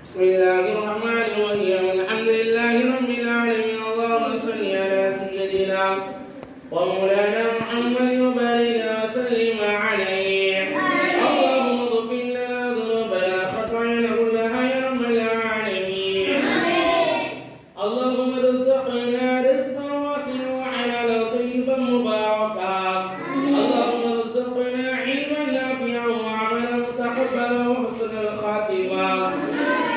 بسم الله الرحمن الرحيم الحمد لله رب العالمين اللهم صل على سيدنا ومولانا محمد وبارك وسلم عليه اللهم اغفر لنا ذنوبنا خطايانا كلها يا رب العالمين اللهم ارزقنا رزقا واسعا وحلالا طيبا مباركا اللهم ارزقنا علما نافعا وعملا متقبلا وحسن الخاتمه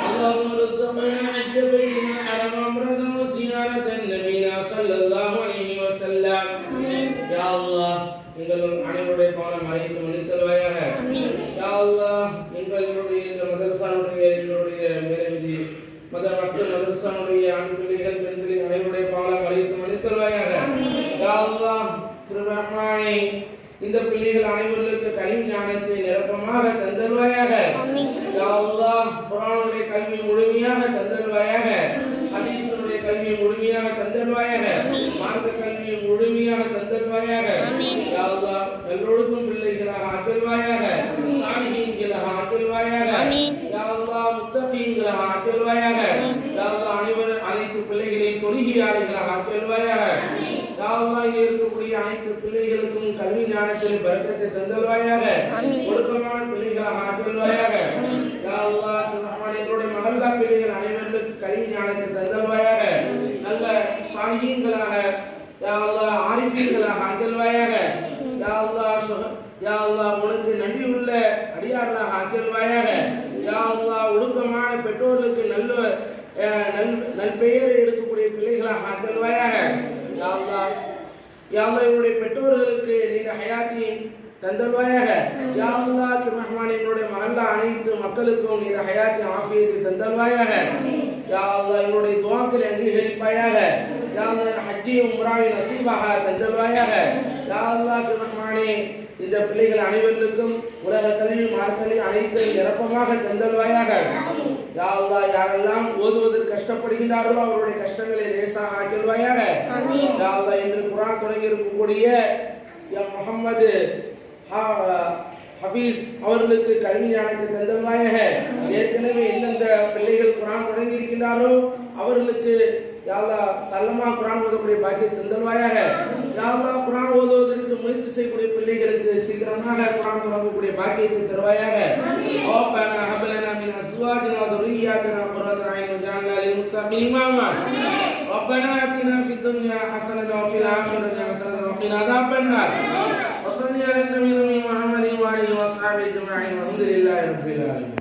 اللهم ارزقنا حج بيتنا حرم عمرة وزيارة النبي صلى الله عليه وسلم يا الله எங்கள் அனைவருடைய பாவம் மறைத்து மன்னித்தருவாயாக யா அல்லாஹ் எங்களுடைய இந்த மதரசாவுடைய எங்களுடைய மேலவிதி மக்கள் மதரசாவுடைய ஆண் பிள்ளைகள் பெண் பிள்ளைகள் அனைவருடைய பாவம் மறைத்து மன்னித்தருவாயாக யா அல்லாஹ் திருரஹ்மானே இந்த பிள்ளைகள் அனைவருக்கு கல்வி ஞானத்தை நிரப்பமாக தந்தருவாயாக யா அல்லாஹ் குர்ஆனுடைய கல்வி முழுமையாக தந்தருவாயாக ஹதீஸுடைய கல்வி முழுமையாக தந்தருவாயாக மார்க்க கல்வி முழுமையாக தந்தருவாயாக யா அல்லாஹ் எல்லோருக்கும் பிள்ளைகளாக ஆக்குவாயாக சாலிஹீன்களாக ஆக்குவாயாக யா அல்லாஹ் முத்தகீன்களாக ஆக்குவாயாக யா அல்லாஹ் அனைத்து பிள்ளைகளையும் தொழுகையாளிகளாக ஆக்குவாயாக யா அல்லாஹ் இங்கே இருக்கக்கூடிய அனைத்து பிள்ளைகளுக்கும் கல்வி ஞானத்தில் பரக்கத்தை தந்தல்வாயாக ஒழுக்கமான பிள்ளைகளாக ஆக்குவாயாக யா அல்லாஹ் ரஹ்மான் எங்களுடைய மஹல்லா பிள்ளைகள் அனைவருக்கும் கல்வி ஞானத்தை தந்தல்வாயாக நல்ல சாலிஹீன்களாக யா அல்லாஹ் ஆரிஃபீன்களாக ஆக்குவாயாக யா அல்லாஹ் உனக்கு நன்றி உள்ள அடியார்களாக ஆக்குவாயாக யா அல்லாஹ் ஒழுக்கமான பெற்றோர்களுக்கு நல்பெயரை எடுக்கக்கூடிய பிள்ளைகளாக ஆக்குவாயாக யா அல்லாஹ் இவருடைய பெற்றோர்களுக்கு நீங்க ஹயாத்தையும் தந்தல்வாயாக யா அல்லாஹ் ரஹ்மான் எங்களுடைய மஹல்லா அனைத்து மக்களுக்கும் நீங்க ஹயாத்தை ஆஃபியத்தை தந்தல்வாயாக யா அல்லாஹ் எங்களுடைய துஆக்களை அங்கீகரிப்பாயாக யா அல்லாஹ் ஹஜ்ஜி உம்ராவை நசீபாக தந்தல்வாயாக யா அல்லாஹ் ரஹ்மானே இந்த பிள்ளைகள் அனைவருக்கும் உலக கல்வி மார்க்கல்வி அனைத்தையும் நிரப்பமாக தந்தல்வாயாக யா அல்லாஹ் யாரெல்லாம் ஓதுவதற்கு கஷ்டப்படுகின்றார்களோ அவருடைய கஷ்டங்களை லேசாக ஆக்கிடுவாயாக யா அல்லாஹ் இன்று குர்ஆன் தொடங்கி இருக்கக்கூடிய முஹம்மது ஹபீஸ் அவர்களுக்கு கல்வி ஞானத்தை தந்தல்வாயாக ஏற்கனவே எந்தெந்த பிள்ளைகள் குர்ஆன் தொடங்கி இருக்கின்றாரோ அவர்களுக்கு யா அல்லாஹ் சல்லமா குர்ஆன் ஓதக்கூடிய பாக்கியத்தை தந்தல்வாயாக யா அல்லாஹ் குர்ஆன் ஓதுவதற்கு முயற்சி செய்யக்கூடிய பிள்ளைகளுக்கு சீக்கிரமாக குர்ஆன் தொடங்கக்கூடிய பாக்கியத்தை தருவாயாக ரப்பனா ஹப் லனா மின் அஸ்வாஜினா வ ذُرِّيَّاتِنَا قُرَّةَ أَعْيُنٍ وَاجْعَلْنَا لِلْمُتَّقِينَ إِمَامًا ربنا آتنا في الدنيا حسنة وفي الآخرة حسنة وقنا عذاب النار وصل على النبي محمد وآله وصحبه أجمعين والحمد لله رب العالمين.